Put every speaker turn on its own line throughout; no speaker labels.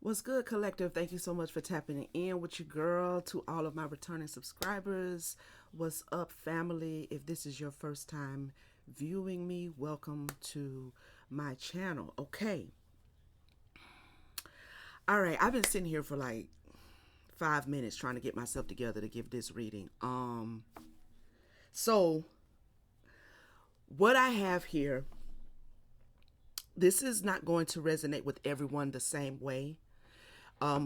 What's good, collective? Thank you so much for tapping in with your girl. To all of my returning subscribers, what's up, family? If this is your first time viewing me, welcome to my channel. Okay, all right. I've been sitting here for like 5 minutes trying to get myself together to give this reading. So what I have here, this is not going to resonate with everyone the same way.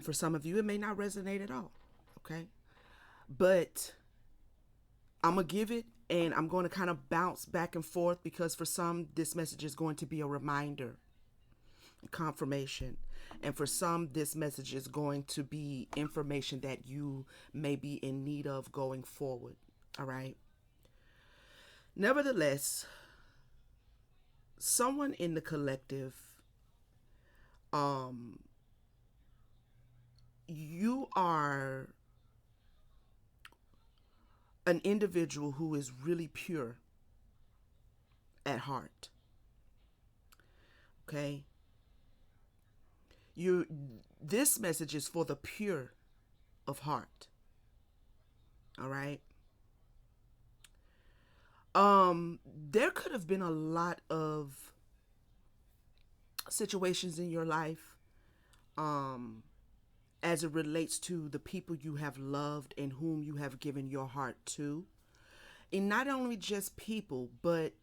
For some of you, it may not resonate at all. Okay, but I'm going to give it and I'm going to kind of bounce back and forth because for some, this message is going to be a reminder, confirmation. And for some, this message is going to be information that you may be in need of going forward. All right. Nevertheless, someone in the collective, um, you are an individual who is really pure at heart. Okay. You This message is for the pure of heart. All right. There could have been a lot of situations in your life as it relates to the people you have loved and whom you have given your heart to. And not only just people, but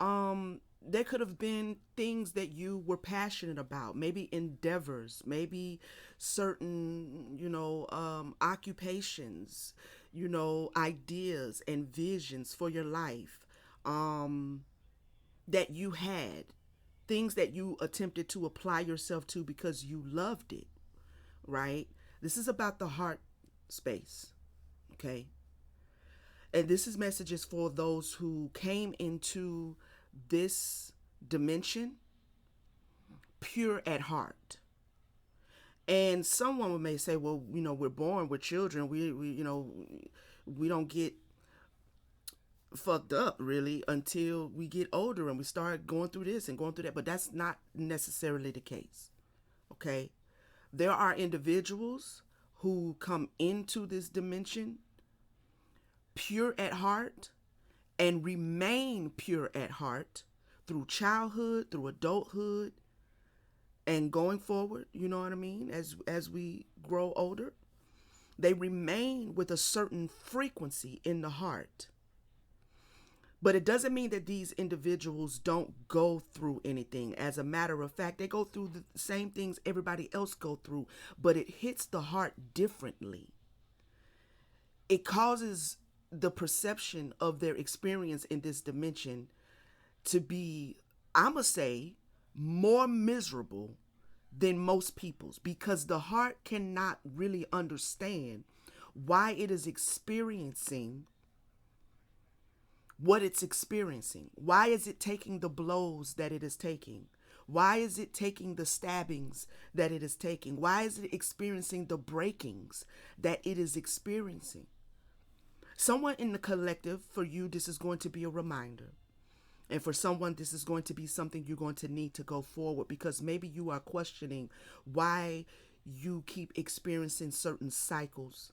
there could have been things that you were passionate about, maybe endeavors, maybe certain, occupations, ideas and visions for your life that you had, things that you attempted to apply yourself to because you loved it, right? This is about the heart space, okay? And this is messages for those who came into this dimension pure at heart. And someone may say, well, we're born with children. We don't get fucked up really until we get older and we start going through this and going through that. But that's not necessarily the case. Okay. There are individuals who come into this dimension pure at heart and remain pure at heart through childhood, through adulthood, and going forward, you know what I mean, as we grow older. They remain with a certain frequency in the heart. But it doesn't mean that these individuals don't go through anything. As a matter of fact, they go through the same things everybody else go through, but it hits the heart differently. It causes the perception of their experience in this dimension to be, I'ma say, more miserable than most people's, because the heart cannot really understand why it is experiencing what it's experiencing. Why is it taking the blows that it is taking? Why is it taking the stabbings that it is taking? Why is it experiencing the breakings that it is experiencing? Someone in the collective, for you, this is going to be a reminder. And for someone, this is going to be something you're going to need to go forward, because maybe you are questioning why you keep experiencing certain cycles.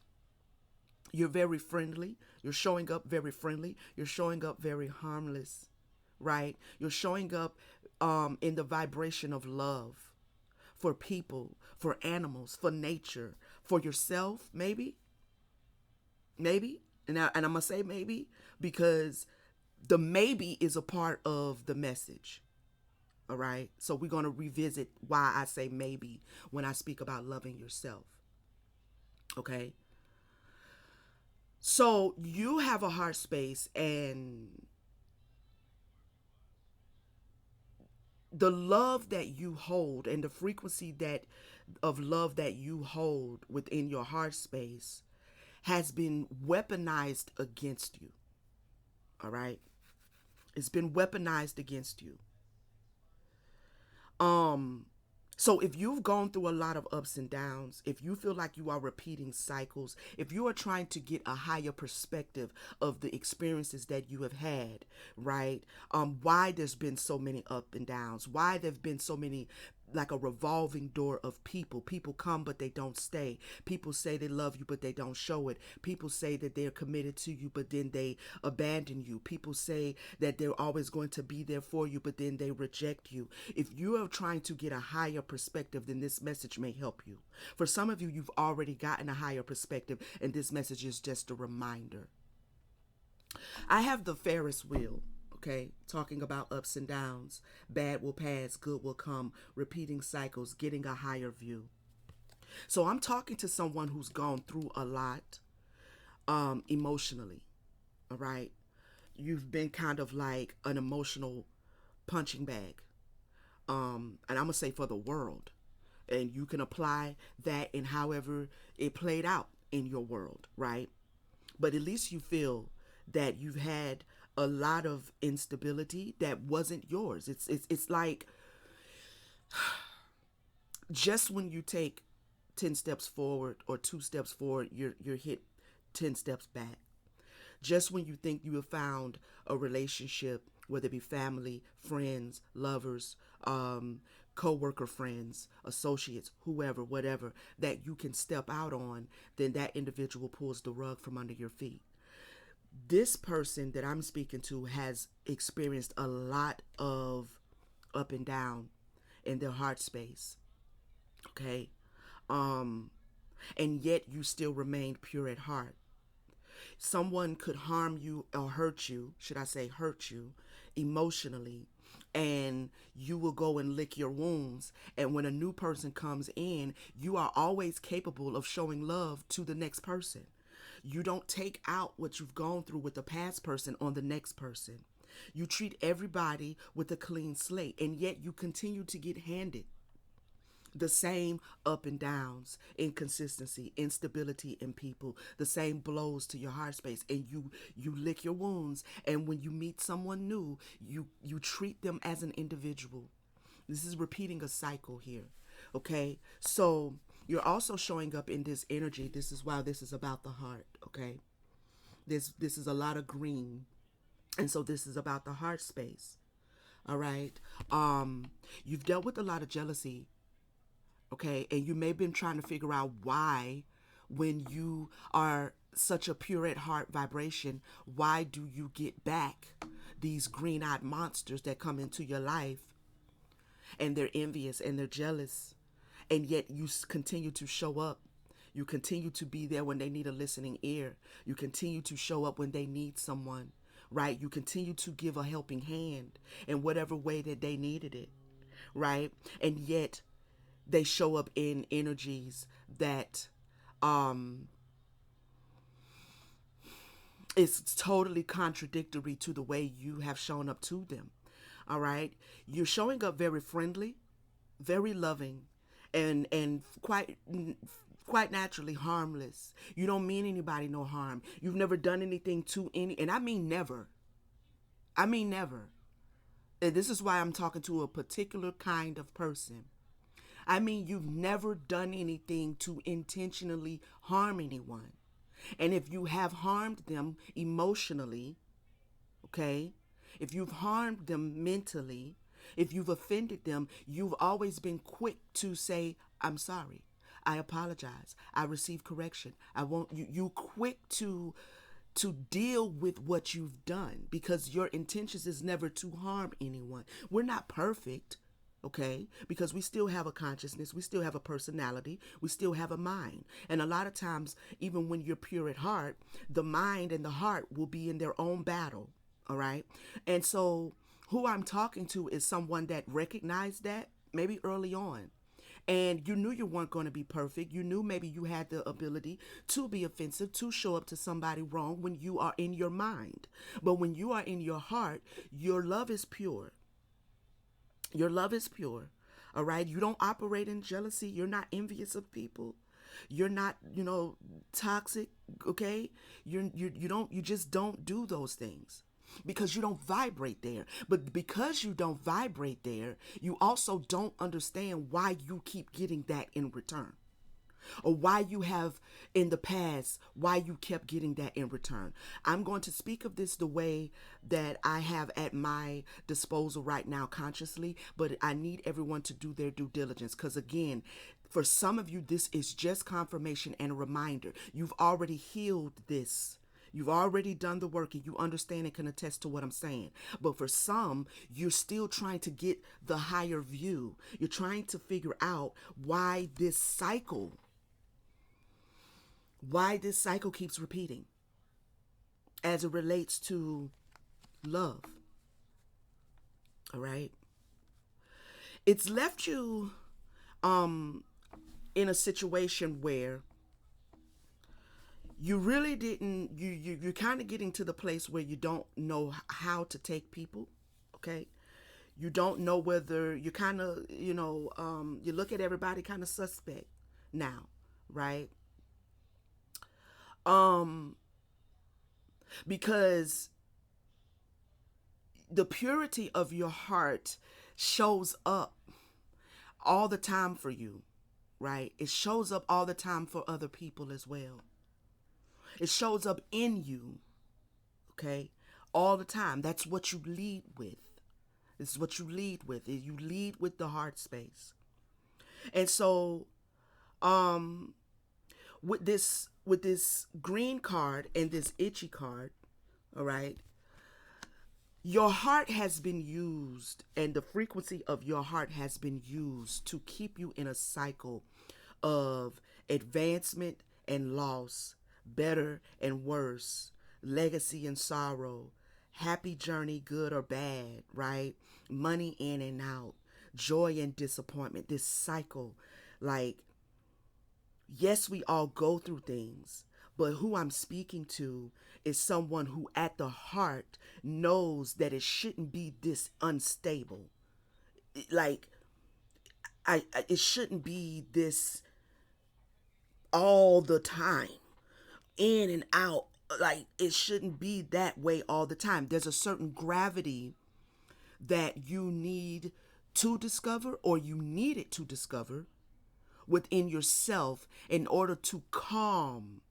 You're very friendly. You're showing up very friendly. You're showing up very harmless, right? You're showing up in the vibration of love for people, for animals, for nature, for yourself, maybe. Maybe. And I'm going to say maybe because the maybe is a part of the message. All right. So we're going to revisit why I say maybe when I speak about loving yourself. Okay. So you have a heart space, and the love that you hold and the frequency that of love that you hold within your heart space has been weaponized against you. All right. It's been weaponized against you. Um so if you've gone through a lot of ups and downs, if you feel like you are repeating cycles, if you are trying to get a higher perspective of the experiences that you have had, right? Why there's been so many up and downs, why there've been so many like a revolving door of people. People come, but they don't stay. People say they love you, but they don't show it. People say that they're committed to you, but then they abandon you. People say that they're always going to be there for you, but then they reject you. If you are trying to get a higher perspective, then this message may help you. For some of you, you've already gotten a higher perspective, and this message is just a reminder. I have the Ferris wheel. Okay, talking about ups and downs. Bad will pass, good will come, repeating cycles, getting a higher view. So I'm talking to someone who's gone through a lot emotionally, all right? You've been kind of like an emotional punching bag. And I'm going to say for the world. And you can apply that in however it played out in your world, right? But at least you feel that you've had a lot of instability that wasn't yours. It's like just when you take 10 steps forward or 2 steps forward, you're hit 10 steps back. Just when you think you have found a relationship, whether it be family, friends, lovers, co-worker friends, associates, whoever, whatever, that you can step out on, then that individual pulls the rug from under your feet. This person that I'm speaking to has experienced a lot of up and down in their heart space. Okay. And yet you still remained pure at heart. Someone could harm you or hurt you, should I say hurt you, emotionally, and you will go and lick your wounds. And when a new person comes in, you are always capable of showing love to the next person. You don't take out what you've gone through with the past person on the next person. You treat everybody with a clean slate, and yet you continue to get handed the same up and downs, inconsistency, instability in people, the same blows to your heart space, and you lick your wounds. And when you meet someone new, you treat them as an individual. This is repeating a cycle here. Okay, so you're also showing up in this energy. This is why this is about the heart. Okay, this is a lot of green, and so this is about the heart space. All right. You've dealt with a lot of jealousy. Okay, and you may have been trying to figure out why, when you are such a pure at heart vibration, why do you get back these green-eyed monsters that come into your life, and they're envious and they're jealous, and yet you continue to show up. You continue to be there when they need a listening ear. You continue to show up when they need someone, right? You continue to give a helping hand in whatever way that they needed it, right? And yet they show up in energies that it's totally contradictory to the way you have shown up to them. All right, you're showing up very friendly, very loving, and quite naturally harmless. You don't mean anybody no harm. You've never done anything to any, and I mean never. I mean never. And this is why I'm talking to a particular kind of person. I mean, you've never done anything to intentionally harm anyone. And if you have harmed them emotionally, okay, if you've harmed them mentally, if you've offended them, you've always been quick to say, I'm sorry. I apologize. I receive correction. I won't, you quick to deal with what you've done, because your intentions is never to harm anyone. We're not perfect. Okay, because we still have a consciousness, we still have a personality, we still have a mind. And a lot of times, even when you're pure at heart, the mind and the heart will be in their own battle. All right. And so who I'm talking to is someone that recognized that maybe early on. And you knew you weren't going to be perfect. You knew maybe you had the ability to be offensive, to show up to somebody wrong when you are in your mind. But when you are in your heart, your love is pure. Your love is pure, all right? You don't operate in jealousy. You're not envious of people. You're not, toxic, okay? You just don't do those things because you don't vibrate there. But because you don't vibrate there, you also don't understand why you keep getting that in return. or why you have in the past, why you kept getting that in return. I'm going to speak of this the way that I have at my disposal right now consciously, but I need everyone to do their due diligence, because again, for some of you, this is just confirmation and a reminder. You've already healed this. You've already done the work and you understand and can attest to what I'm saying. But for some, you're still trying to get the higher view. You're trying to figure out why this cycle keeps repeating as it relates to love. All right. It's left you in a situation where you really didn't you're kind of getting to the place where you don't know how to take people. Okay, you don't know whether you kind of you look at everybody kind of suspect now, right? um because the purity of your heart shows up all the time for you, right? It shows up all the time for other people as well. It shows up in you, okay? All the time. That's what you lead with. This is what you lead with. You lead with the heart space. And so, with this green card and this itchy card, all right, your heart has been used, and the frequency of your heart has been used to keep you in a cycle of advancement and loss, better and worse, legacy and sorrow, happy journey, good or bad, right? Money in and out, joy and disappointment. This cycle, like, yes, we all go through things, but who I'm speaking to is someone who at the heart knows that it shouldn't be this unstable. Like, it shouldn't be this all the time, in and out. Like, it shouldn't be that way all the time. There's a certain gravity that you need to discover, or you needed to discover within yourself in order to calm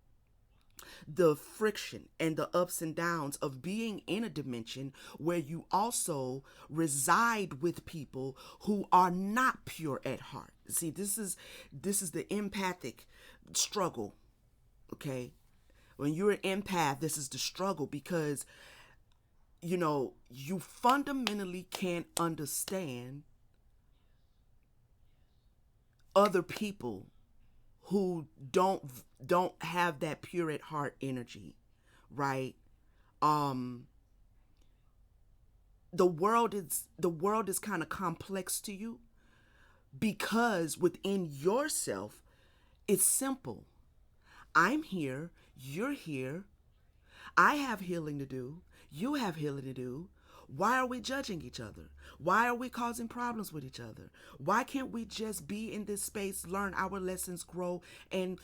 the friction and the ups and downs of being in a dimension where you also reside with people who are not pure at heart. See, this is the empathic struggle. Okay, when you're an empath, this is the struggle, because you fundamentally can't understand other people who don't have that pure at heart energy, right? um the world is kind of complex to you, because within yourself it's simple. I'm here, you're here, I have healing to do, you have healing to do. Why are we judging each other? Why are we causing problems with each other? Why can't we just be in this space, learn our lessons, grow, and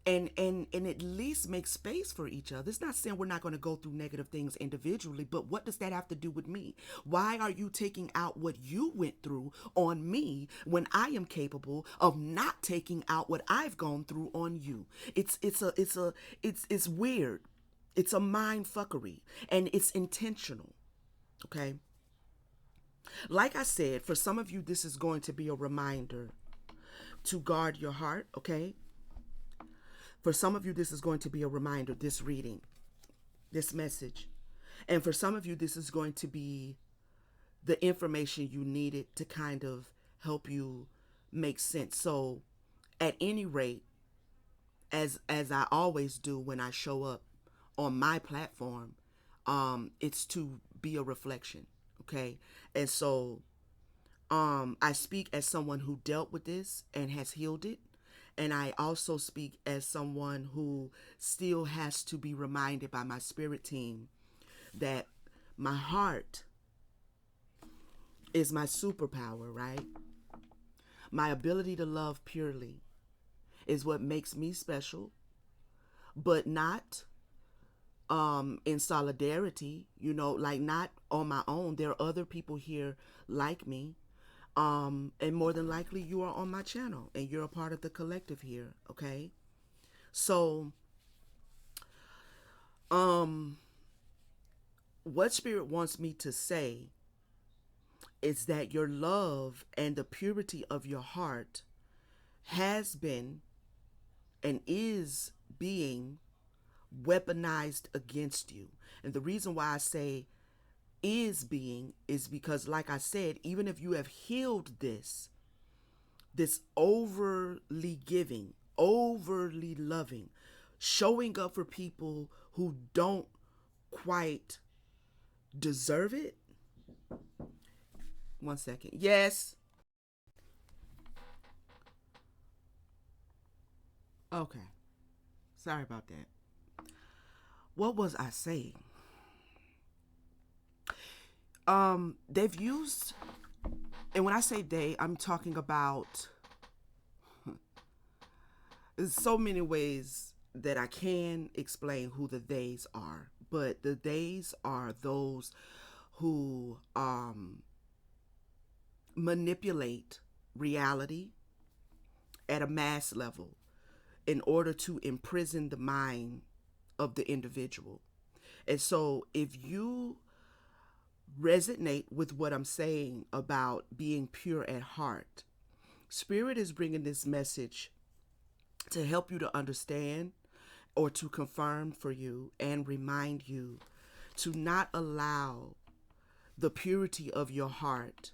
at least make space for each other? It's not saying we're not going to go through negative things individually, but what does that have to do with me? Why are you taking out what you went through on me when I am capable of not taking out what I've gone through on you? It's weird. It's a mind fuckery, and it's intentional. Okay. Like I said, for some of you, this is going to be a reminder to guard your heart. Okay. For some of you, this is going to be a reminder, this reading, this message. And for some of you, this is going to be the information you needed to kind of help you make sense. So at any rate, as I always do when I show up on my platform, it's to be a reflection. Okay. And so I speak as someone who dealt with this and has healed it. And I also speak as someone who still has to be reminded by my spirit team that my heart is my superpower, right? My ability to love purely is what makes me special, but not in solidarity, like not on my own. There are other people here like me. And more than likely you are on my channel and you're a part of the collective here. Okay. So, what Spirit wants me to say is that your love and the purity of your heart has been and is being weaponized against you. And the reason why I say is because, like I said, even if you have healed this overly giving, overly loving, showing up for people who don't quite deserve it. One second. Yes. Okay. Sorry about that. What was I saying? They've used, and when I say they, I'm talking about, there's so many ways that I can explain who the theys are, but the theys are those who manipulate reality at a mass level in order to imprison the mind of the individual. And so if you resonate with what I'm saying about being pure at heart, Spirit is bringing this message to help you to understand or to confirm for you and remind you to not allow the purity of your heart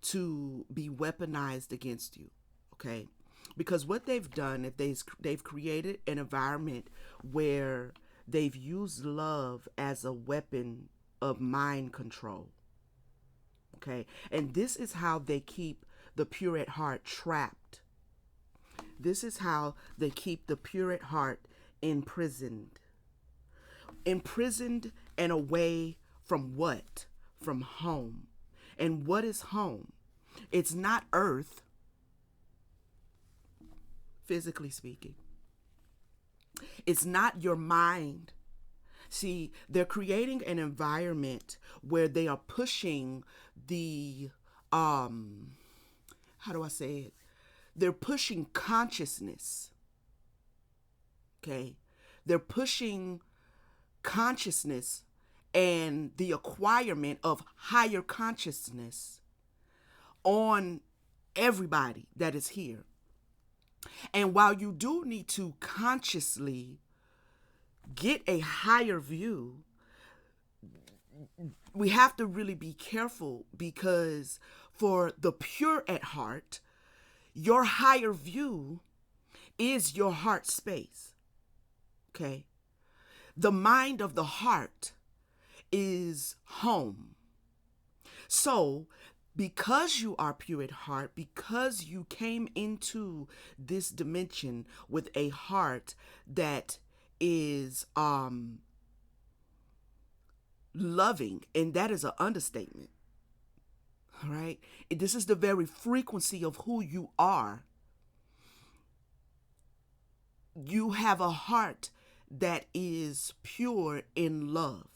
to be weaponized against you. Okay? Because what they've done, if they've created an environment where they've used love as a weapon of mind control. Okay? And this is how they keep the pure at heart trapped. This is how they keep the pure at heart imprisoned. Imprisoned and away from what? From home. And what is home? It's not earth, physically speaking. It's not your mind. See, they're creating an environment where they are pushing the, how do I say it? They're pushing consciousness. Okay? They're pushing consciousness and the acquirement of higher consciousness on everybody that is here. And while you do need to consciously get a higher view, we have to really be careful, because for the pure at heart, your higher view is your heart space. Okay? The mind of the heart is home. So, because you are pure at heart, because you came into this dimension with a heart that is loving, and that is an understatement. All right? This is the very frequency of who you are. You have a heart that is pure in love.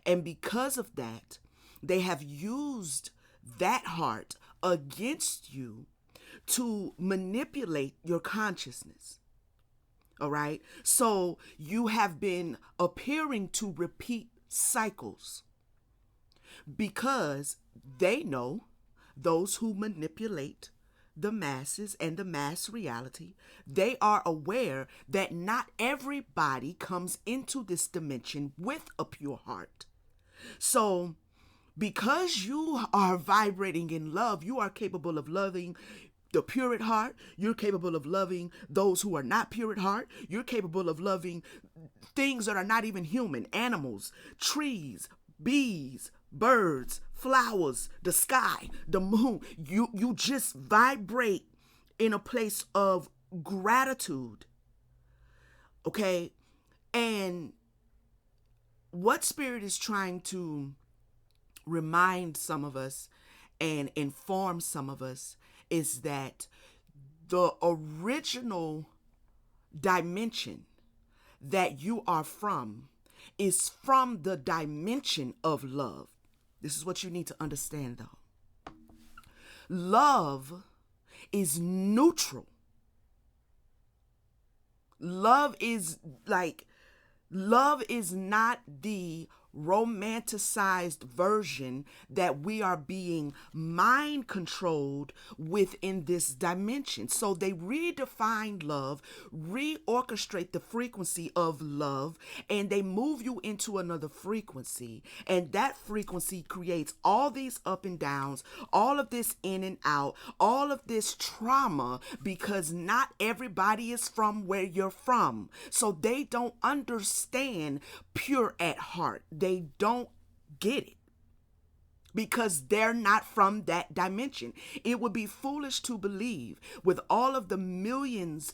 And because of that, they have used that heart against you to manipulate your consciousness. All right? So you have been appearing to repeat cycles because they know, those who manipulate the masses and the mass reality, they are aware that not everybody comes into this dimension with a pure heart. So because you are vibrating in love, you are capable of loving the pure at heart. You're capable of loving those who are not pure at heart. You're capable of loving things that are not even human, animals, trees, bees, birds, flowers, the sky, the moon. You just vibrate in a place of gratitude. Okay? And what Spirit is trying to remind some of us and inform some of us is that the original dimension that you are from is from the dimension of love. This is what you need to understand, though. Love is neutral. Love is like, love is not the romanticized version that we are being mind controlled within this dimension. So they redefine love, reorchestrate the frequency of love, and they move you into another frequency. And that frequency creates all these up and downs, all of this in and out, all of this trauma, because not everybody is from where you're from. So they don't understand pure at heart. They don't get it because they're not from that dimension. It would be foolish to believe, with all of the millions,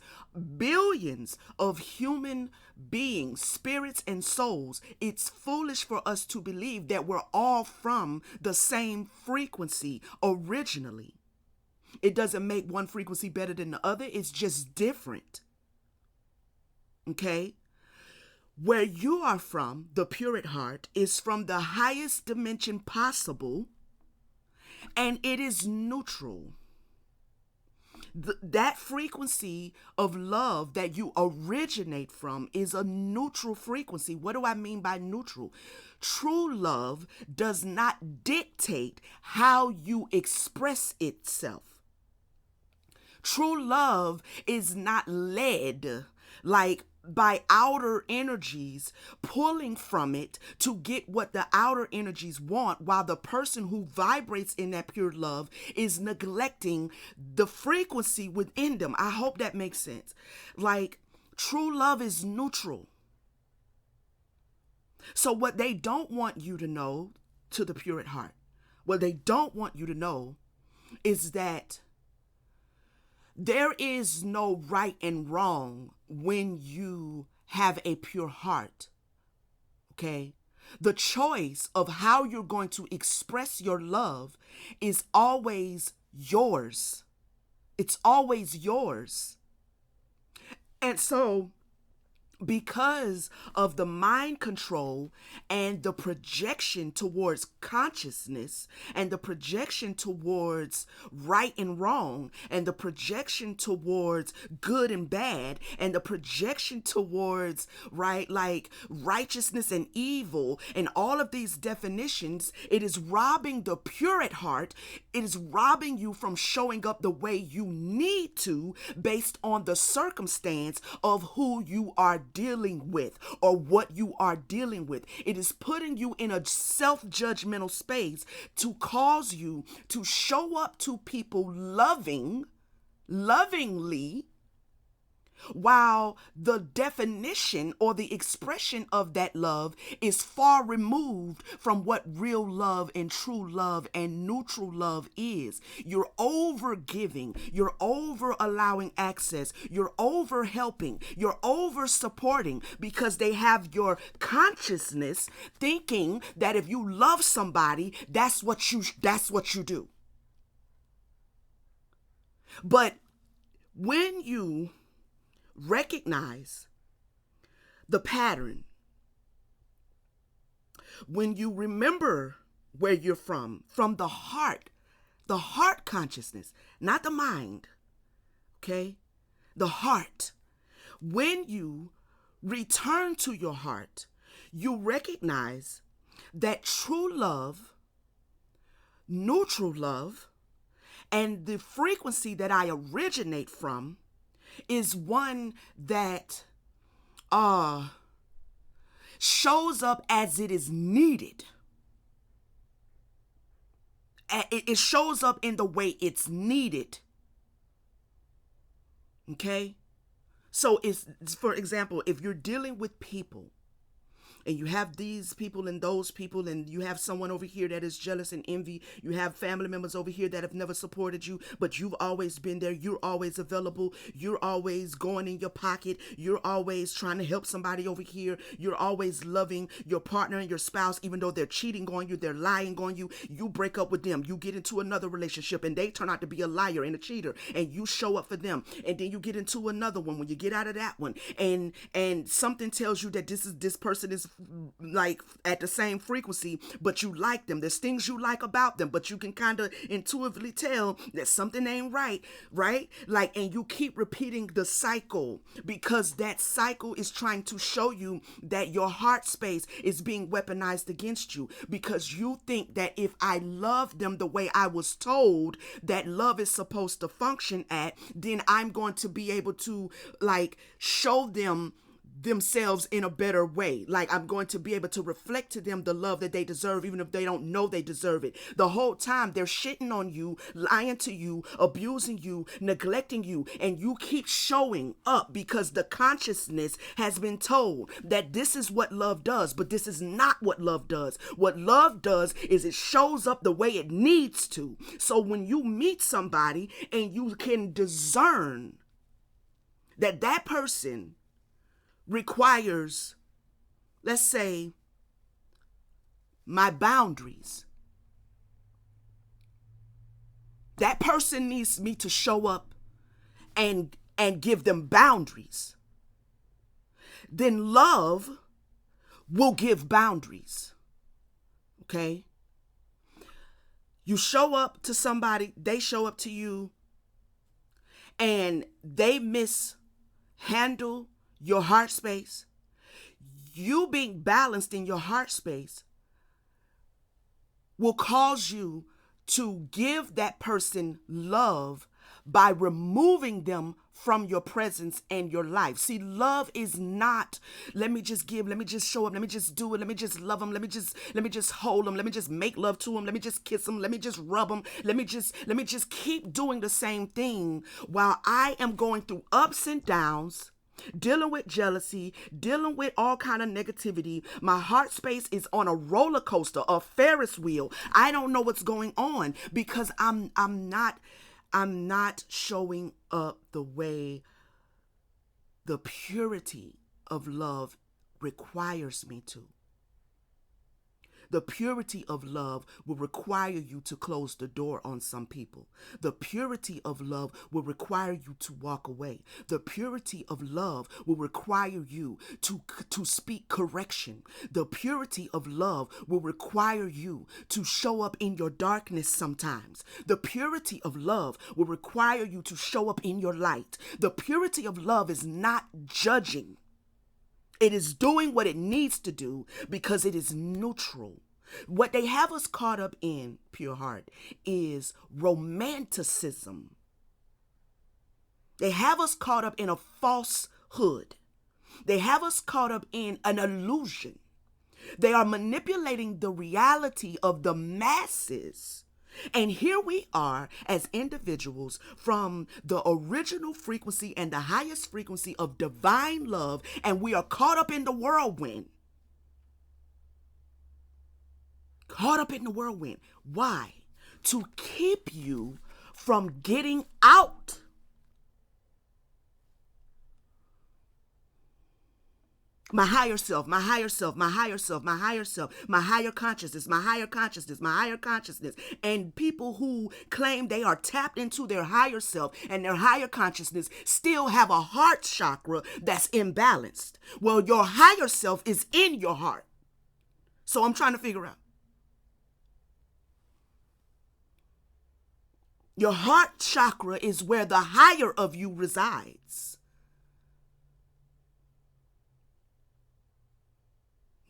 billions of human beings, spirits, and souls, it's foolish for us to believe that we're all from the same frequency originally. It doesn't make one frequency better than the other. It's just different. Okay? Where you are from, the pure at heart, is from the highest dimension possible, and it is neutral. That frequency of love that you originate from is a neutral frequency. What do I mean by neutral? True love does not dictate how you express itself. True love is not led like by outer energies, pulling from it to get what the outer energies want, while the person who vibrates in that pure love is neglecting the frequency within them. I hope that makes sense. Like, true love is neutral. So what they don't want you to know, to the pure at heart, what they don't want you to know is that there is no right and wrong when you have a pure heart, okay? The choice of how you're going to express your love is always yours. It's always yours. And so, because of the mind control and the projection towards consciousness and the projection towards right and wrong and the projection towards good and bad and the projection towards like righteousness and evil and all of these definitions, it is robbing the pure at heart. It is robbing you from showing up the way you need to based on the circumstance of who you are dealing with or what you are dealing with. It is putting you in a self-judgmental space to cause you to show up to people lovingly, while the definition or the expression of that love is far removed from what real love and true love and neutral love is. You're over giving, you're over allowing access, you're over helping, you're over supporting because they have your consciousness thinking that if you love somebody, that's what you do. But when you recognize the pattern, when you remember where you're from the heart consciousness, not the mind, okay? The heart. When you return to your heart, you recognize that true love, neutral love, and the frequency that I originate from is one that shows up as it is needed. It shows up in the way it's needed. Okay? So it's, for example, if you're dealing with people and you have these people and those people, and you have someone over here that is jealous and envy. You have family members over here that have never supported you, but you've always been there. You're always available. You're always going in your pocket. You're always trying to help somebody over here. You're always loving your partner and your spouse, even though they're cheating on you, they're lying on you. You break up with them. You get into another relationship and they turn out to be a liar and a cheater, and you show up for them. And then you get into another one when you get out of that one, and something tells you that this person is like at the same frequency, but you like them. There's things you like about them, but you can kind of intuitively tell that something ain't right, right? Like, and you keep repeating the cycle because that cycle is trying to show you that your heart space is being weaponized against you, because you think that if I love them the way I was told that love is supposed to function at, then I'm going to be able to like show them themselves in a better way. Like I'm going to be able to reflect to them the love that they deserve, even if they don't know they deserve it. The whole time they're shitting on you, lying to you, abusing you, neglecting you, and you keep showing up because the consciousness has been told that this is what love does, but this is not what love does. What love does is it shows up the way it needs to. So when you meet somebody and you can discern that that person requires, let's say, my boundaries. That person needs me to show up and give them boundaries. Then love will give boundaries. Okay? You show up to somebody, they show up to you, and they mishandle your heart space. You being balanced in your heart space will cause you to give that person love by removing them from your presence and your life. See, love is not, let me just give, let me just show up, let me just do it, let me just love them, let me just hold them, let me just make love to them, let me just kiss them, let me just rub them, let me just keep doing the same thing while I am going through ups and downs, dealing with jealousy, dealing with all kind of negativity. My heart space is on a roller coaster, a Ferris wheel. I don't know what's going on because I'm not showing up the way the purity of love requires me to. The purity of love will require you to close the door on some people. The purity of love will require you to walk away. The purity of love will require you to speak correction. The purity of love will require you to show up in your darkness sometimes. The purity of love will require you to show up in your light. The purity of love is not judging. It is doing what it needs to do because it is neutral. What they have us caught up in, pure heart, is romanticism. They have us caught up in a falsehood. They have us caught up in an illusion. They are manipulating the reality of the masses. And here we are as individuals from the original frequency and the highest frequency of divine love, and we are caught up in the whirlwind. Caught up in the whirlwind. Why? To keep you from getting out. My higher self, my higher self, my higher self, my higher self, my higher consciousness, my higher consciousness, my higher consciousness. And people who claim they are tapped into their higher self and their higher consciousness still have a heart chakra that's imbalanced. Well, your higher self is in your heart. So I'm trying to figure out. Your heart chakra is where the higher of you resides.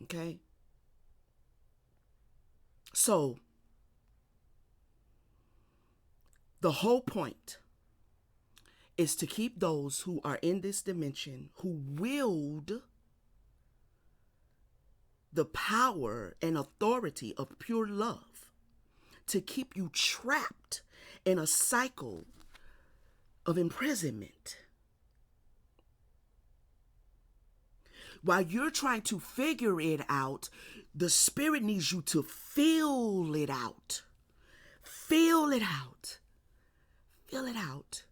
Okay? So, the whole point is to keep those who are in this dimension, who wield the power and authority of pure love, to keep you trapped in a cycle of imprisonment. While you're trying to figure it out, the spirit needs you to feel it out. Feel it out. Feel it out.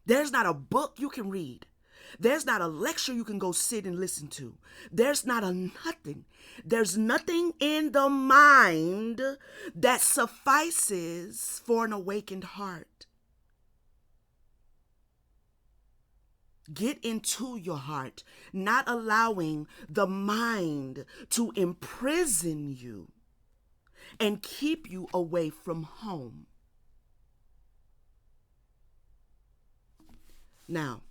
There's not a book you can read. There's not a lecture you can go sit and listen to. There's not a nothing. There's nothing in the mind that suffices for an awakened heart. Get into your heart, not allowing the mind to imprison you and keep you away from home. Now,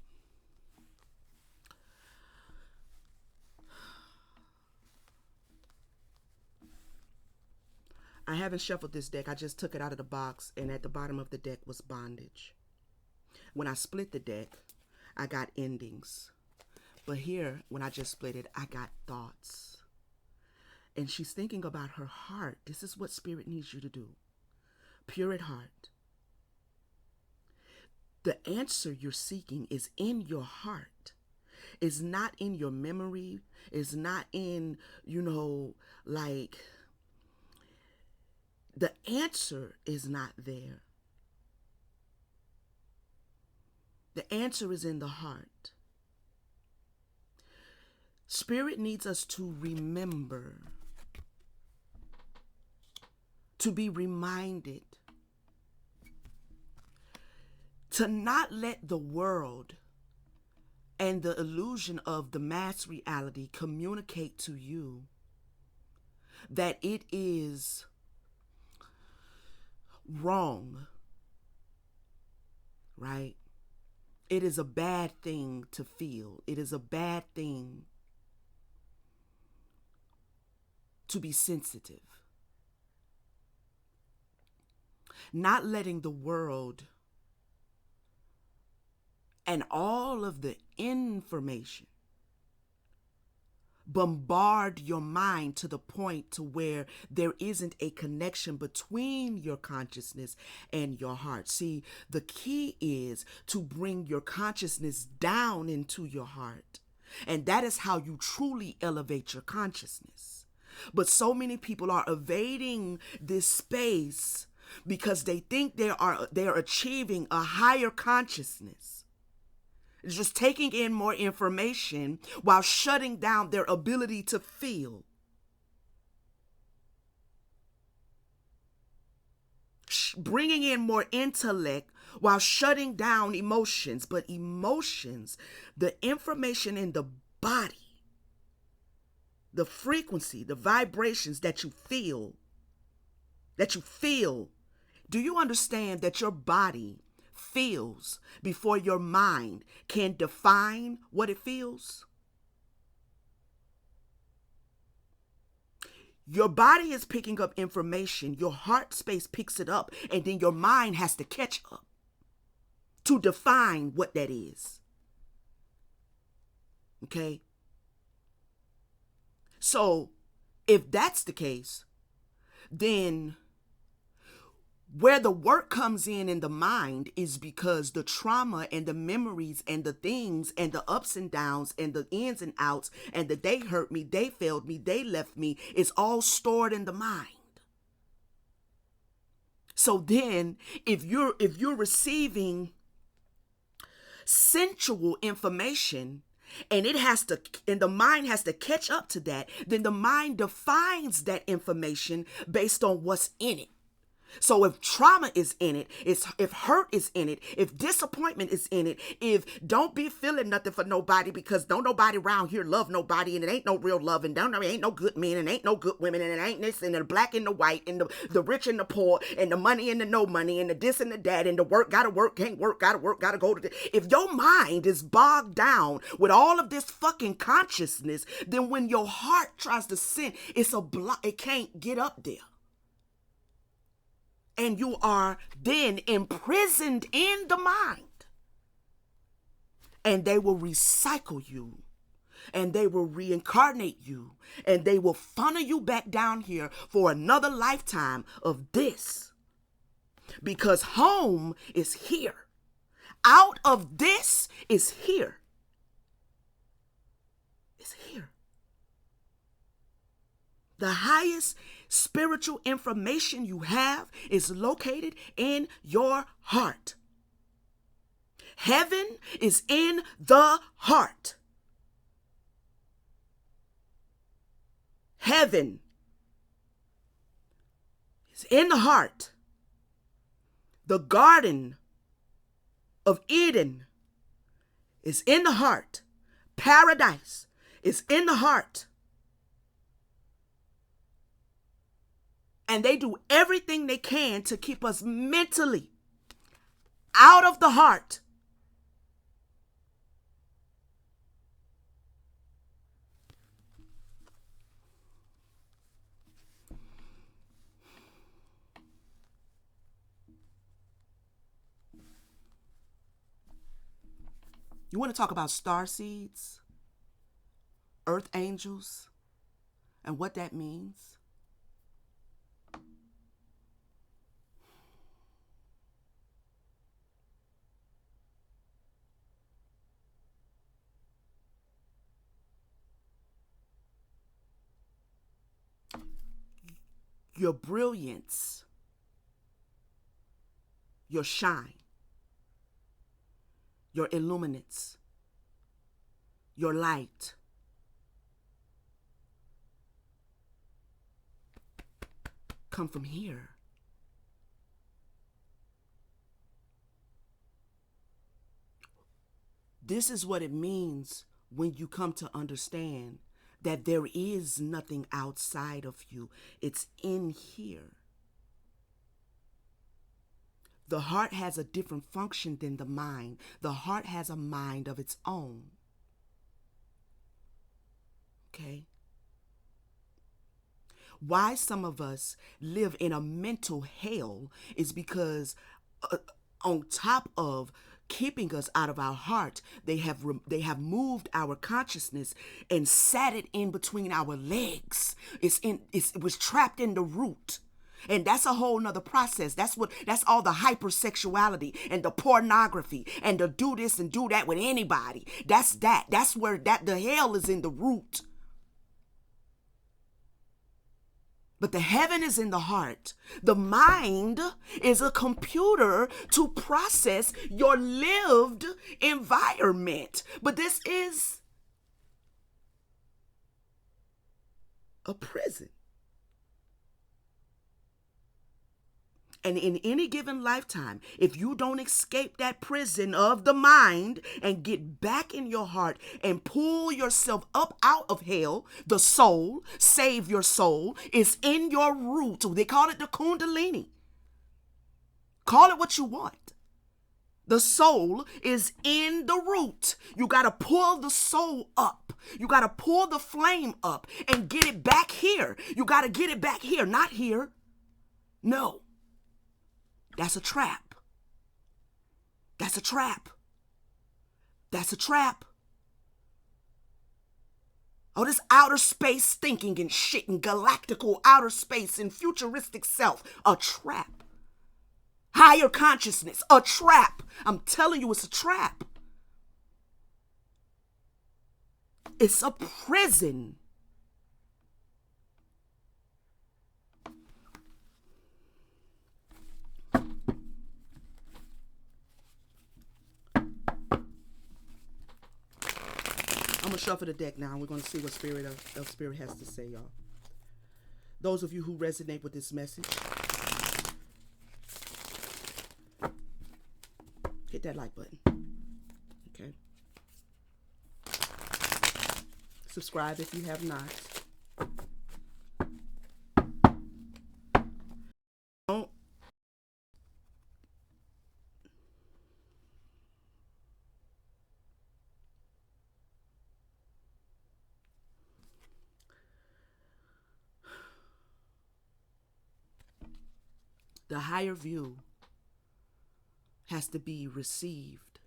I haven't shuffled this deck. I just took it out of the box, and at the bottom of the deck was bondage. When I split the deck, I got endings. But here, when I just split it, I got thoughts. And she's thinking about her heart. This is what Spirit needs you to do. Pure at heart. The answer you're seeking is in your heart. It's not in your memory. It's not in, like, the answer is not there. The answer is in the heart. Spirit needs us to remember, to be reminded, to not let the world and the illusion of the mass reality communicate to you that it is wrong, right? It is a bad thing to feel. It is a bad thing to be sensitive. Not letting the world and all of the information bombard your mind to the point to where there isn't a connection between your consciousness and your heart. See, the key is to bring your consciousness down into your heart. And that is how you truly elevate your consciousness. But so many people are evading this space because they think they're achieving a higher consciousness. It's just taking in more information while shutting down their ability to feel. Bringing in more intellect while shutting down emotions. But emotions, the information in the body, the frequency, the vibrations that you feel. Do you understand that your body feels before your mind can define what it feels? Your body is picking up information, your heart space picks it up, and then your mind has to catch up to define what that is. Okay? So, if that's the case, then where the work comes in the mind is because the trauma and the memories and the things and the ups and downs and the ins and outs and the they hurt me, they failed me, they left me is all stored in the mind. So then if you're receiving sensual information and the mind has to catch up to that, then the mind defines that information based on what's in it. So if trauma is in it, if hurt is in it, if disappointment is in it, if don't be feeling nothing for nobody because don't nobody around here love nobody and it ain't no real love and ain't no good men and ain't no good women and it ain't this and the black and the white and the rich and the poor and the money and the no money and the this and the that and the work, gotta work, can't work, gotta work, gotta go to the... If your mind is bogged down with all of this fucking consciousness, then when your heart tries to sin, it's a block, it can't get up there. And you are then imprisoned in the mind. And they will recycle you. And they will reincarnate you. And they will funnel you back down here for another lifetime of this. Because home is here. Out of this is here. It's here. The highest spiritual information you have is located in your heart. Heaven is in the heart. Heaven is in the heart. The Garden of Eden It's in the heart. Paradise is in the heart. And they do everything they can to keep us mentally out of the heart. You want to talk about star seeds, earth angels, and what that means? Your brilliance, your shine, your illuminance, your light, come from here. This is what it means when you come to understand that there is nothing outside of you. It's in here. The heart has a different function than the mind. The heart has a mind of its own. Okay? Why some of us live in a mental hell is because on top of keeping us out of our heart, they have moved our consciousness and sat it in between our legs. It was trapped in the root. And that's a whole nother process. That's all the hypersexuality and the pornography and the do this and do that with anybody. That's where the hell is in the root. But the heaven is in the heart. The mind is a computer to process your lived environment. But this is a prison. And in any given lifetime, if you don't escape that prison of the mind and get back in your heart and pull yourself up out of hell, the soul, save your soul, is in your root. They call it the Kundalini. Call it what you want. The soul is in the root. You got to pull the soul up. You got to pull the flame up and get it back here. You got to get it back here, not here. No. That's a trap. That's a trap. That's a trap. Oh, this outer space thinking and shit and galactical outer space and futuristic self, a trap. Higher consciousness, a trap. I'm telling you, it's a trap. It's a prison. I'm going to shuffle the deck now, and we're going to see what Spirit has to say, y'all. Those of you who resonate with this message, hit that like button. Okay. Subscribe if you have not. Don't. The higher view has to be received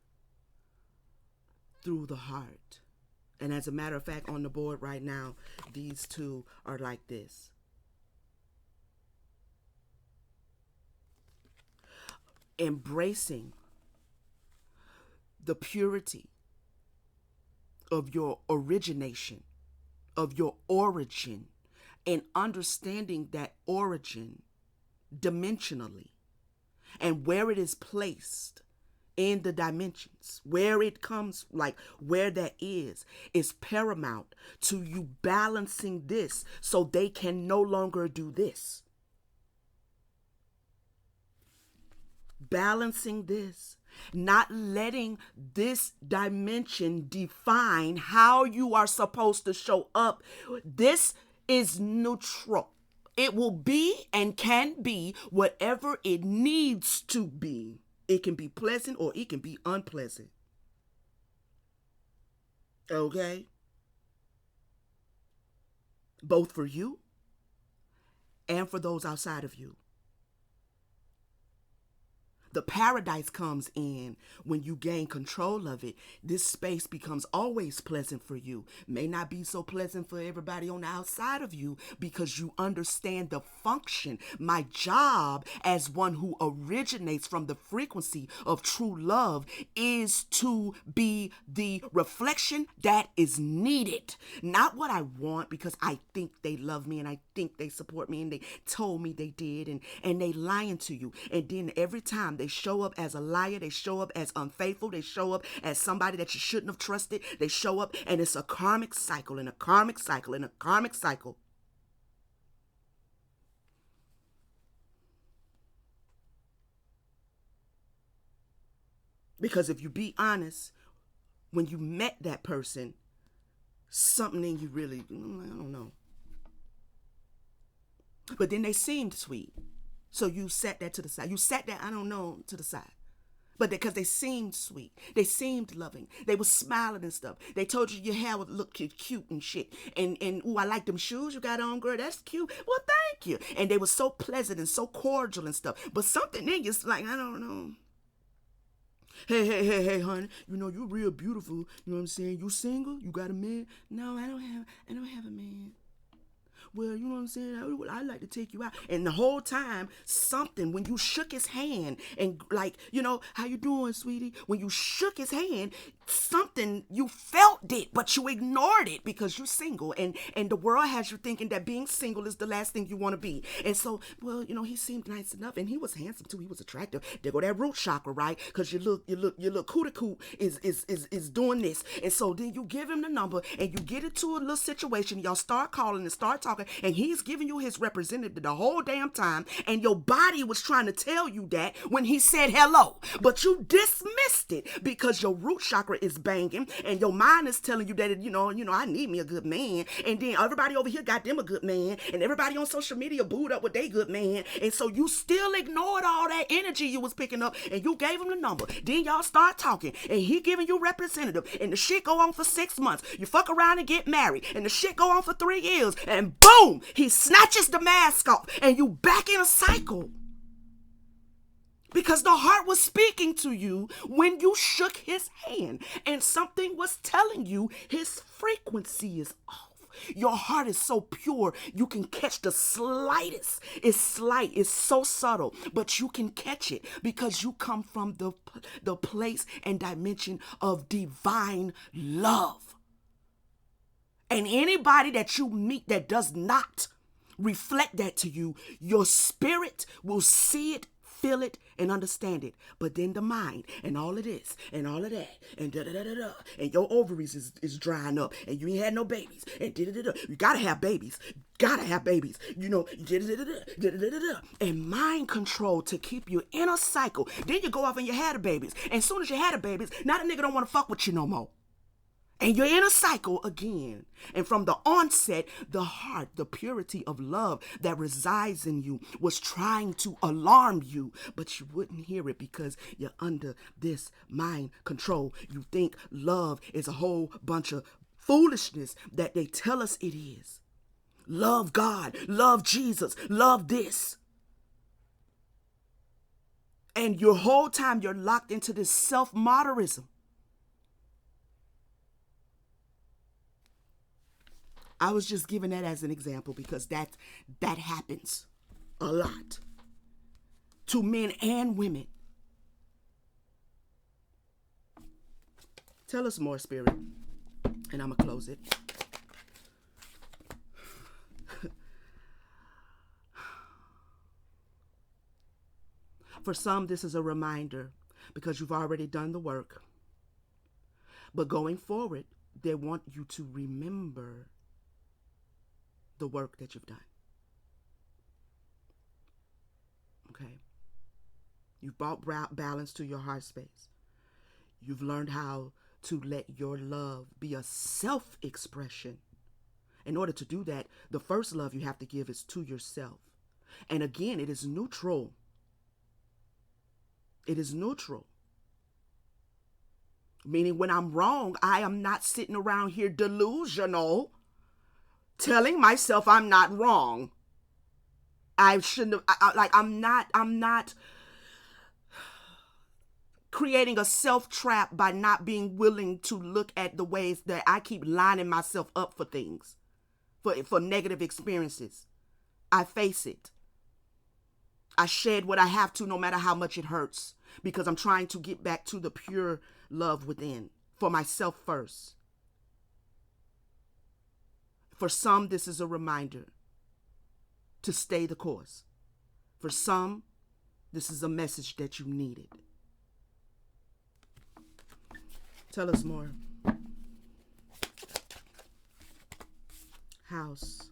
through the heart. And as a matter of fact, on the board right now, these two are like this. Embracing the purity of your origination, of your origin, and understanding that origin dimensionally and where it is placed in the dimensions, where it comes, like where that is paramount to you balancing this so they can no longer do this. Balancing this Not letting this dimension define how you are supposed to show up. This is neutral. It will be and can be whatever it needs to be. It can be pleasant or it can be unpleasant. Okay? Both for you and for those outside of you. The paradise comes in when you gain control of it. This space becomes always pleasant for you. May not be so pleasant for everybody on the outside of you because you understand the function. My job as one who originates from the frequency of true love is to be the reflection that is needed. Not what I want because I think they love me and I think they support me and they told me they did and they lying to you. And then every time they show up as a liar, they show up as unfaithful, they show up as somebody that you shouldn't have trusted, they show up and it's a karmic cycle and a karmic cycle and a karmic cycle. Because if you be honest, when you met that person, something in you really, I don't know. But then they seemed sweet. So you set that to the side. You set that, I don't know, to the side. But because they seemed sweet. They seemed loving. They were smiling and stuff. They told you your hair would look cute and shit. And ooh, I like them shoes you got on, girl. That's cute. Well, thank you. And they were so pleasant and so cordial and stuff. But something in you's like, I don't know. Hey, honey, you know, you're real beautiful. You know what I'm saying? You single? You got a man? No, I don't have a man. Well, you know what I'm saying? I'd like to take you out. And the whole time, something, when you shook his hand and like, you know, how you doing, sweetie? When you shook his hand, something, you felt it, but you ignored it because you're single. And the world has you thinking that being single is the last thing you want to be. And so, well, you know, he seemed nice enough and he was handsome too. He was attractive. There go that root chakra, right? Because your little cootie is doing this. And so then you give him the number and you get into a little situation. Y'all start calling and start talking. And he's giving you his representative the whole damn time. And your body was trying to tell you that when he said hello. But you dismissed it because your root chakra is banging. And your mind is telling you that, you know, I need me a good man. And then everybody over here got them a good man. And everybody on social media booed up with they good man. And so you still ignored all that energy you was picking up. And you gave him the number. Then y'all start talking. And he giving you representative. And the shit go on for 6 months. You fuck around and get married. And the shit go on for 3 years. And boom! He snatches the mask off and you back in a cycle. Because the heart was speaking to you when you shook his hand and something was telling you his frequency is off. Your heart is so pure, you can catch the slightest. It's slight, it's so subtle, but you can catch it because you come from the place and dimension of divine love. And anybody that you meet that does not reflect that to you, your spirit will see it, feel it, and understand it. But then the mind and all of this and all of that and da-da-da-da-da, and your ovaries is drying up and you ain't had no babies and da-da-da-da. You gotta have babies. You know, da-da-da-da-da, and mind control to keep you in a cycle. Then you go off and you had the babies. And as soon as you had the babies, now the nigga don't want to fuck with you no more. And you're in a cycle again. And from the onset, the heart, the purity of love that resides in you was trying to alarm you, but you wouldn't hear it because you're under this mind control. You think love is a whole bunch of foolishness that they tell us it is. Love God, love Jesus, love this. And your whole time you're locked into this self-martyrism. I was just giving that as an example because that happens a lot to men and women. Tell us more, Spirit, and I'm going to close it. For some, this is a reminder because you've already done the work. But going forward, they want you to remember the work that you've done. Okay? You've brought balance to your heart space. You've learned how to let your love be a self-expression. In order to do that, the first love you have to give is to yourself. And again, it is neutral. It is neutral. Meaning when I'm wrong, I am not sitting around here delusional, telling myself I'm not wrong. I shouldn't have, I'm not creating a self-trap by not being willing to look at the ways that I keep lining myself up for things, for negative experiences. I face it. I shed what I have to, no matter how much it hurts, because I'm trying to get back to the pure love within, for myself first. For some, this is a reminder to stay the course. For some, this is a message that you needed. Tell us more. House.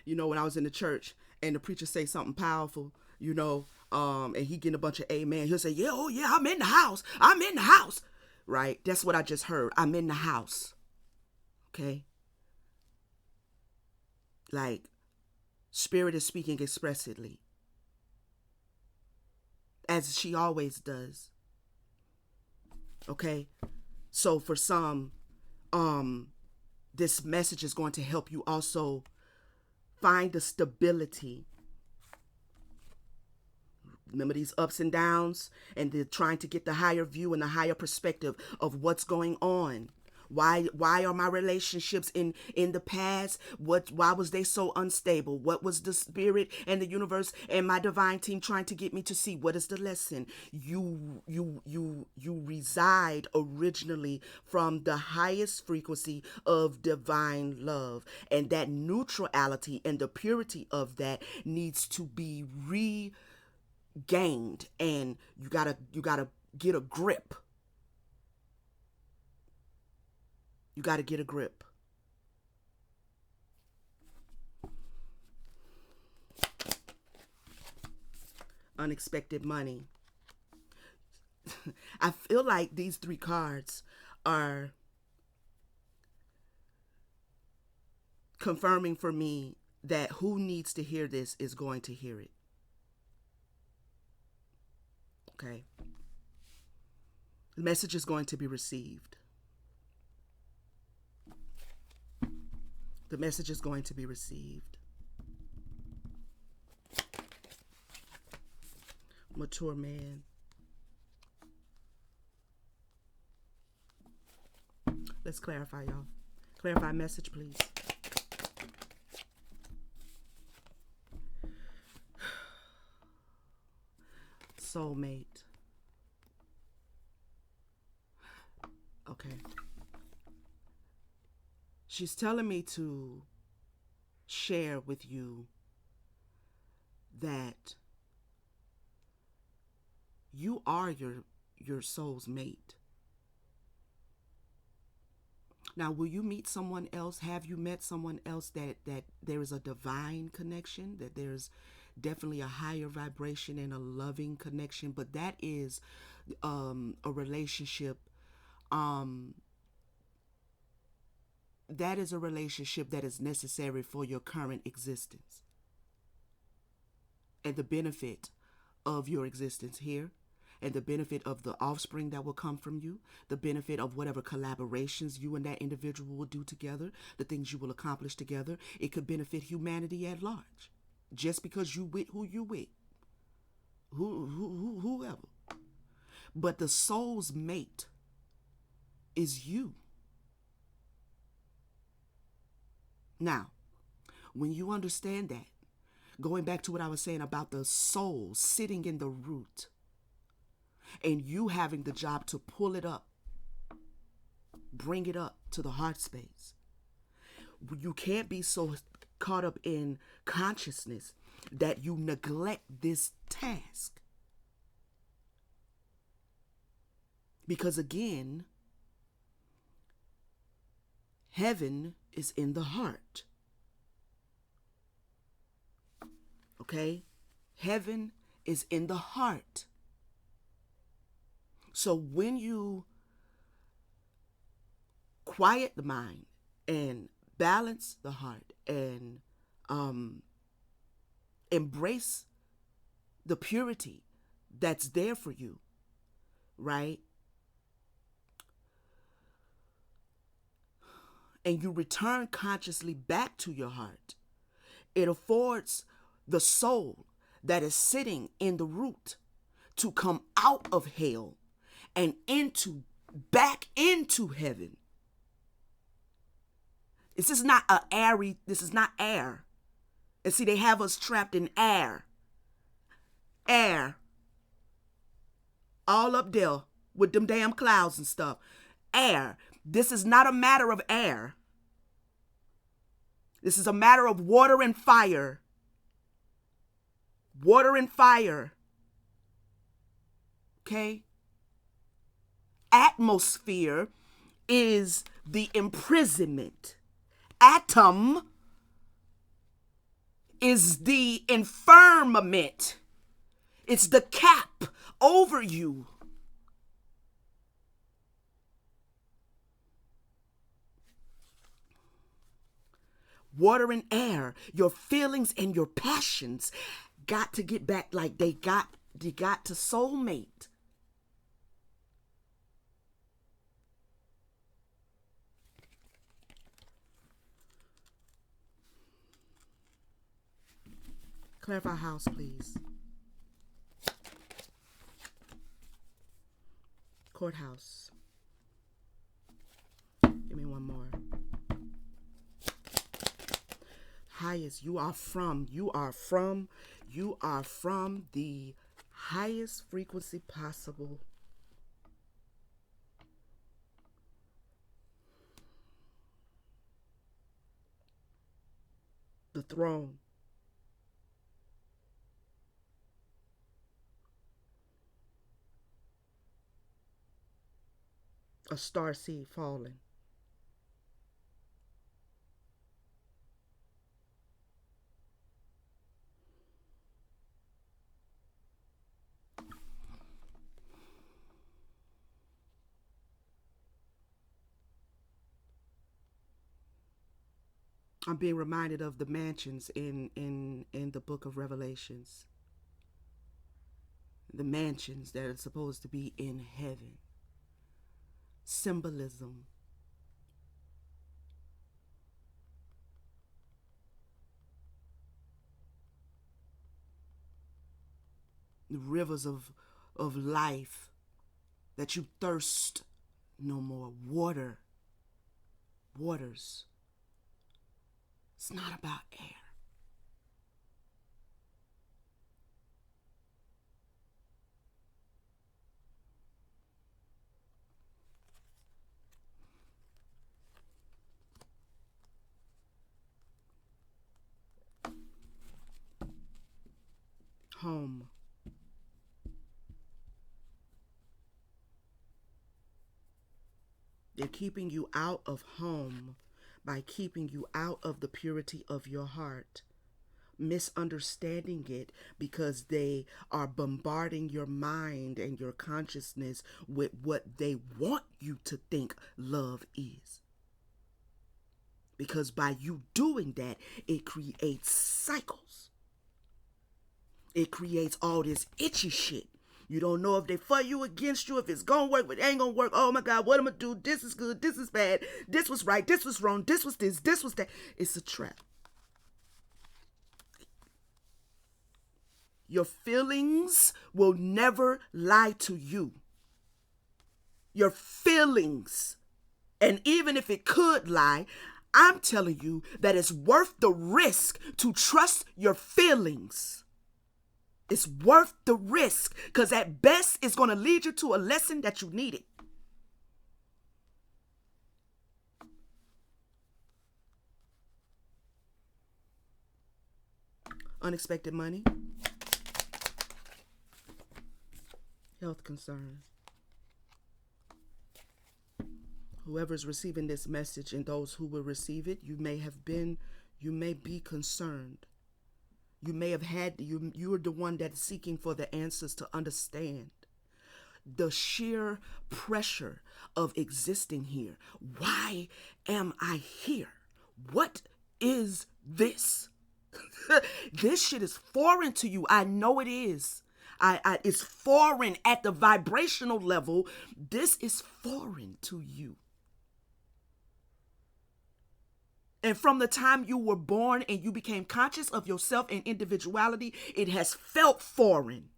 When I was in the church and the preacher say something powerful, and he getting a bunch of amen, he'll say, yeah, oh yeah, I'm in the house. I'm in the house. Right? That's what I just heard. I'm in the house. Okay? Like, Spirit is speaking expressly, as she always does. Okay? So for some, this message is going to help you also find the stability. Remember these ups and downs, and they're trying to get the higher view and the higher perspective of what's going on. Why are my relationships in the past? Why was they so unstable? What was the spirit and the universe and my divine team trying to get me to see? What is the lesson? You reside originally from the highest frequency of divine love, and that neutrality and the purity of that needs to be regained, and you gotta get a grip. You got to get a grip. Unexpected money. I feel like these 3 cards are confirming for me that who needs to hear this is going to hear it. Okay. The message is going to be received. The message is going to be received. Mature man. Let's clarify, y'all. Clarify message, please. Soulmate. Okay. She's telling me to share with you that you are your soul's mate. Now, will you meet someone else? Have you met someone else that there is a divine connection, that there's definitely a higher vibration and a loving connection, but that is a relationship that is a relationship that is necessary for your current existence and the benefit of your existence here, and the benefit of the offspring that will come from you, the benefit of whatever collaborations you and that individual will do together, the things you will accomplish together. It could benefit humanity at large, just because you with who you with, whoever. But the soul's mate is you. Now, when you understand that, going back to what I was saying about the soul sitting in the root and you having the job to pull it up, bring it up to the heart space, you can't be so caught up in consciousness that you neglect this task. Because again, heaven is in the heart. Okay? Heaven is in the heart. So when you quiet the mind and balance the heart and embrace the purity that's there for you, right? And you return consciously back to your heart, it affords the soul that is sitting in the root to come out of hell and back into heaven. This is not air. And see, they have us trapped in air. All up there with them damn clouds and stuff. Air. This is not a matter of air. This is a matter of water and fire. Water and fire. Okay? Atmosphere is the imprisonment. Atom is the infirmament. It's the cap over you. Water and air, your feelings and your passions got to get back like they got to soulmate. Clarify house, please. Courthouse. Give me one more. Highest. You are from the highest frequency possible. The throne. A starseed falling. I'm being reminded of the mansions in the book of Revelations. The mansions that are supposed to be in heaven. Symbolism. The rivers of life that you thirst no more. Waters. It's not about air. Home. They're keeping you out of home by keeping you out of the purity of your heart, misunderstanding it because they are bombarding your mind and your consciousness with what they want you to think love is. Because by you doing that, it creates cycles. It creates all this itchy shit. You don't know if they for you, against you, if it's gonna work, but it ain't gonna work. Oh my God, what am I gonna do? This is good, this is bad, this was right, this was wrong, this was that. It's a trap. Your feelings will never lie to you. Your feelings. And even if it could lie, I'm telling you that it's worth the risk to trust your feelings. It's worth the risk, because at best it's going to lead you to a lesson that you needed. Unexpected money. Health concern. Whoever's receiving this message and those who will receive it, you may be concerned You may have had, you're the one that's seeking for the answers to understand the sheer pressure of existing here. Why am I here? What is this? This shit is foreign to you. I know it is. It's foreign at the vibrational level. This is foreign to you. And from the time you were born and you became conscious of yourself and individuality, it has felt foreign.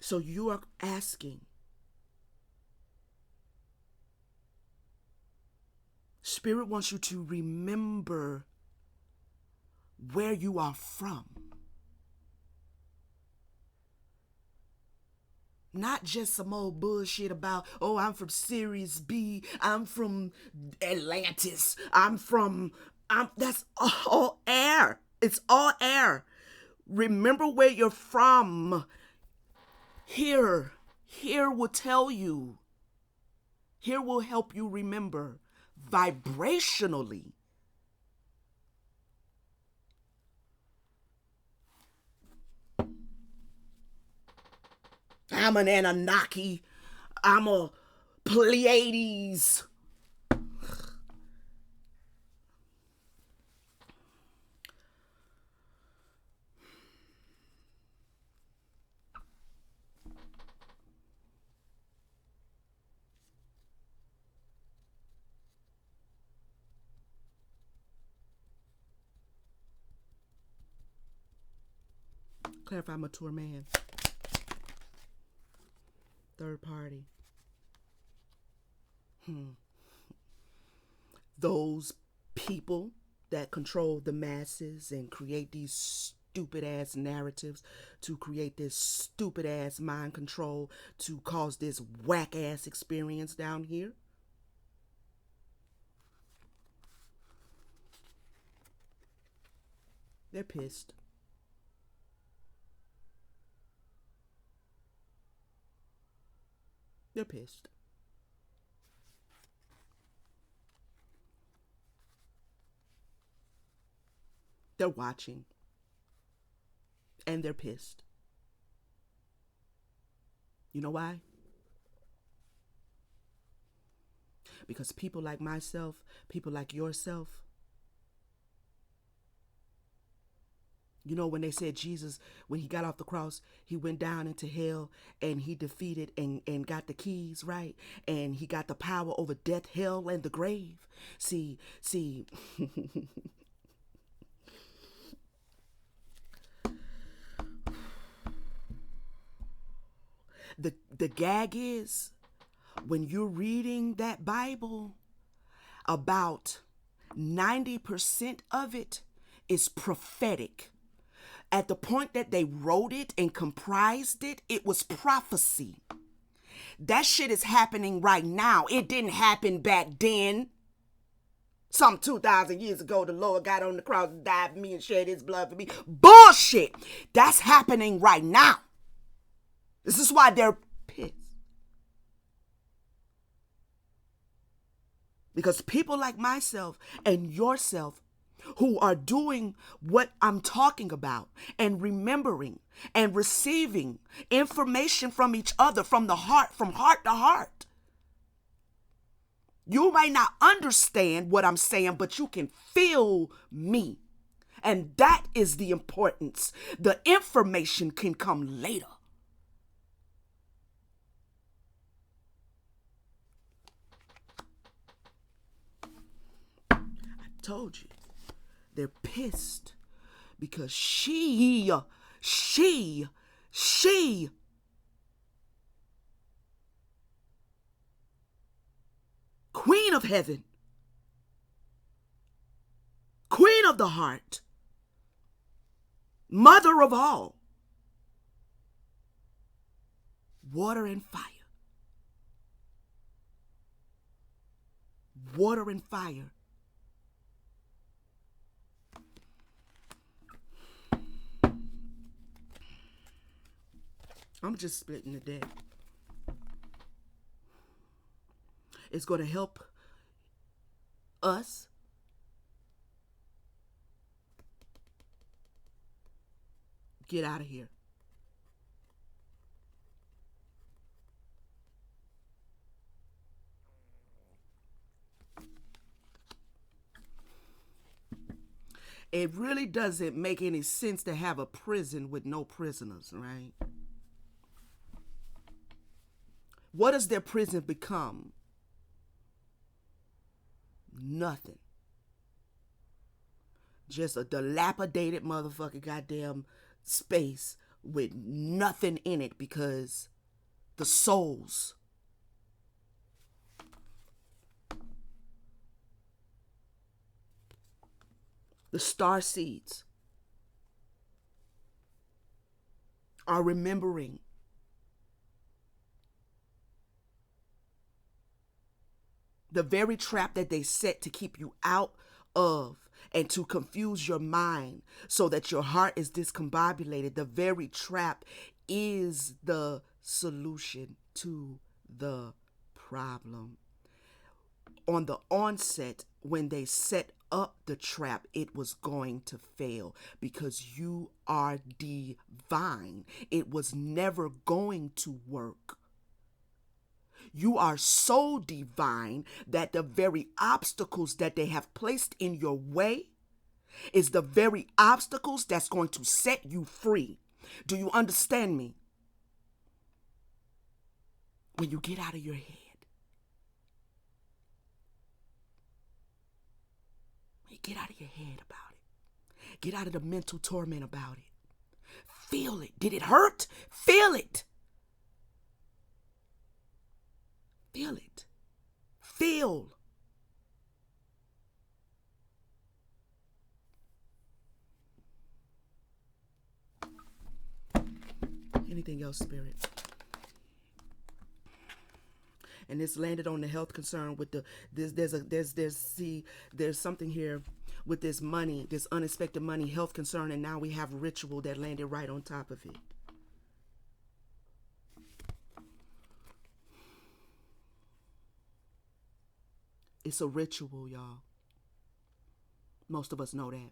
So you are asking, Spirit wants you to remember where you are from. Not just some old bullshit about, oh, I'm from Series B, I'm from Atlantis, that's all air. It's all air. Remember where you're from. Here will tell you. Here will help you remember vibrationally. I'm an Anunnaki. I'm a Pleiades. Clarify, mature man. Third party. Those people that control the masses and create these stupid ass narratives to create this stupid ass mind control to cause this whack ass experience down here. They're pissed. They're pissed. They're watching. And they're pissed. You know why? Because people like myself, people like yourself, you know, when they said Jesus, when he got off the cross, he went down into hell and he defeated and got the keys, right? And he got the power over death, hell, and the grave. See, the gag is, when you're reading that Bible, about 90% of it is prophetic. At the point that they wrote it and comprised it, it was prophecy. That shit is happening right now. It didn't happen back then. Some 2,000 years ago, the Lord got on the cross and died for me and shed his blood for me. Bullshit. That's happening right now. This is why they're pissed. Because people like myself and yourself who are doing what I'm talking about and remembering and receiving information from each other from the heart, from heart to heart. You might not understand what I'm saying, but you can feel me. And that is the importance. The information can come later. I told you. They're pissed because she, Queen of Heaven, Queen of the Heart, Mother of all, water and fire, water and fire. I'm just splitting the deck. It's going to help us get out of here. It really doesn't make any sense to have a prison with no prisoners, right? What does their prison become? Nothing. Just a dilapidated motherfucking goddamn space with nothing in it because the souls, the starseeds, are remembering the very trap that they set to keep you out of and to confuse your mind so that your heart is discombobulated. The very trap is the solution to the problem. On the onset, when they set up the trap, it was going to fail because you are divine. It was never going to work. You are so divine that the very obstacles that they have placed in your way is the very obstacles that's going to set you free. Do you understand me? When you get out of your head, when you get out of your head about it, get out of the mental torment about it. Feel it. Did it hurt? Feel it. Feel it. Feel. Anything else, Spirit? And this landed on the health concern with the there's something here with this money, this unexpected money, health concern, and now we have ritual that landed right on top of it. It's a ritual, y'all. Most of us know that.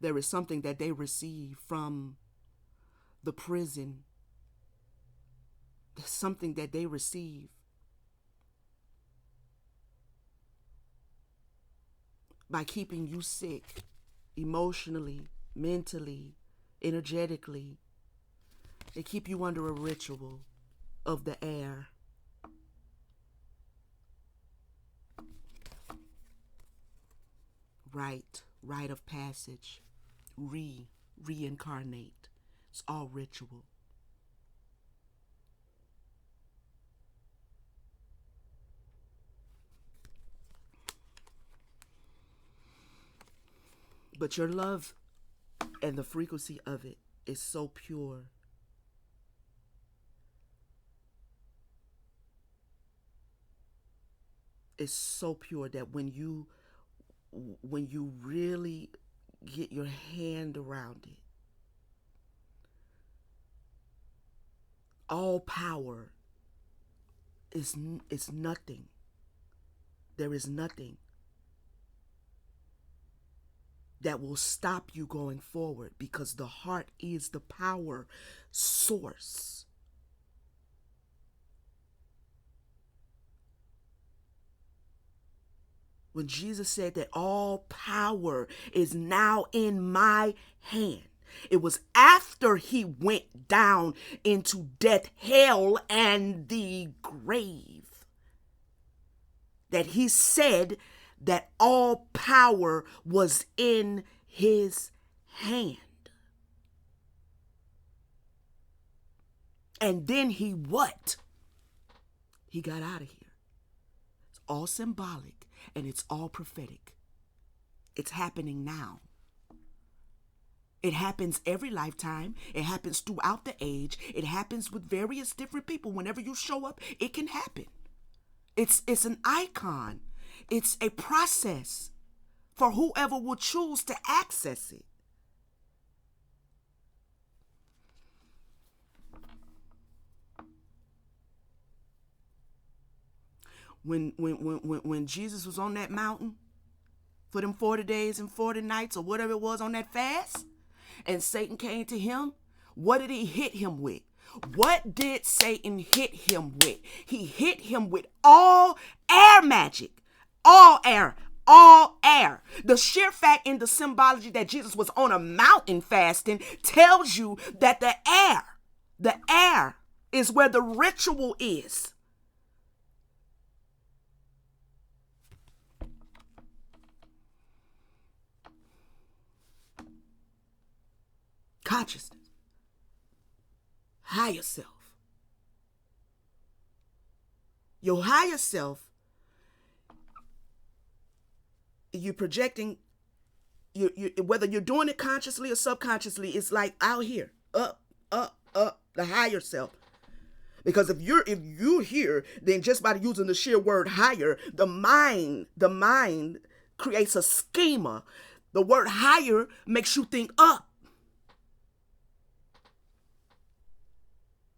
There is something that they receive from the prison. There's something that they receive by keeping you sick emotionally, mentally, energetically. They keep you under a ritual of the air. Rite of passage, reincarnate. It's all ritual. But your love and the frequency of it is so pure. It's so pure that when you really get your hand around it, all power is nothing. There is nothing that will stop you going forward because the heart is the power source. When Jesus said that all power is now in my hand, it was after he went down into death, hell, and the grave that he said that all power was in his hand. And then he what? He got out of here. It's all symbolic. And it's all prophetic. It's happening now. It happens every lifetime. It happens throughout the age. It happens with various different people. Whenever you show up, it can happen. It's an icon. It's a process for whoever will choose to access it. when Jesus was on that mountain for them 40 days and 40 nights or whatever it was on that fast, and Satan came to him, what did he hit him with? What did Satan hit him with? He hit him with all air magic. All air. All air. The sheer fact in the symbology that Jesus was on a mountain fasting tells you that the air is where the ritual is. Consciousness. Higher self. Your higher self, you're projecting, you whether you're doing it consciously or subconsciously, it's like out here, up, the higher self. Because if you're here, then just by using the sheer word higher, the mind creates a schema. The word higher makes you think up.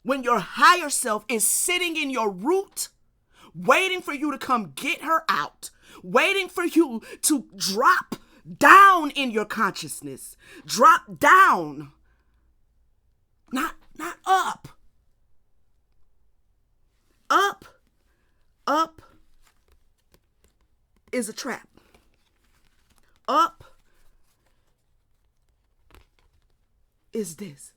When your higher self is sitting in your root, waiting for you to come get her out, waiting for you to drop down in your consciousness, drop down, not up. Up is a trap. Up is this.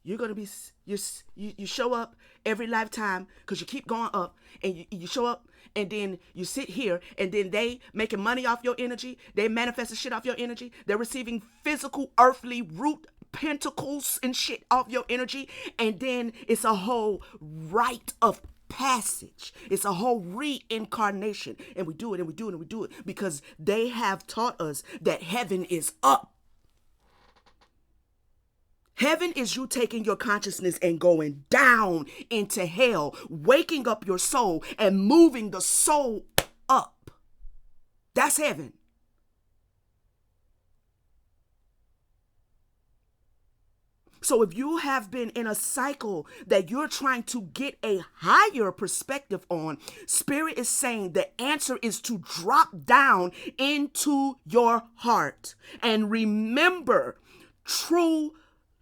You're going to be, you show up every lifetime because you keep going up, and you show up, and then you sit here, and then they making money off your energy. They manifesting shit off your energy. They're receiving physical earthly root pentacles and shit off your energy. And then it's a whole rite of passage. It's a whole reincarnation. And we do it and we do it and we do it because they have taught us that heaven is up. Heaven is you taking your consciousness and going down into hell, waking up your soul and moving the soul up. That's heaven. So if you have been in a cycle that you're trying to get a higher perspective on, Spirit is saying the answer is to drop down into your heart and remember, true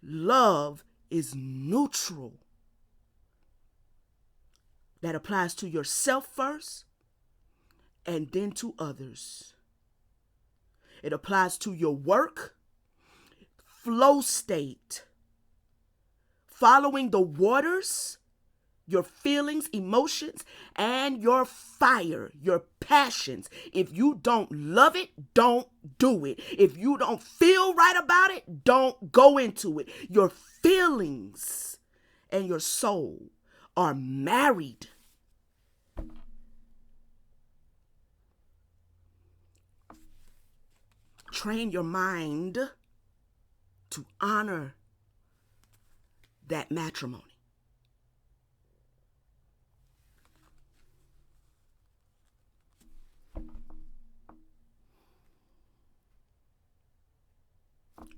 love is neutral. That applies to yourself first and then to others. It applies to your work, flow state, following the waters, your feelings, emotions, and your fire, your passions. If you don't love it, don't do it. If you don't feel right about it, don't go into it. Your feelings and your soul are married. Train your mind to honor that matrimony.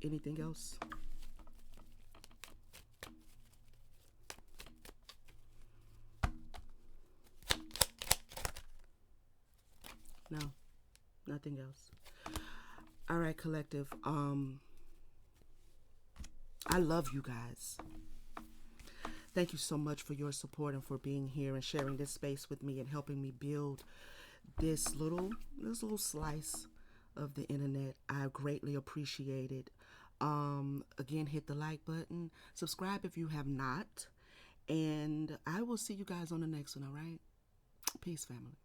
Anything else? No, nothing else. All right, collective. I love you guys. Thank you so much for your support and for being here and sharing this space with me and helping me build this little slice of the internet. I greatly appreciate it. Again, hit the like button, subscribe if you have not, and I will see you guys on the next one. All right, peace, family.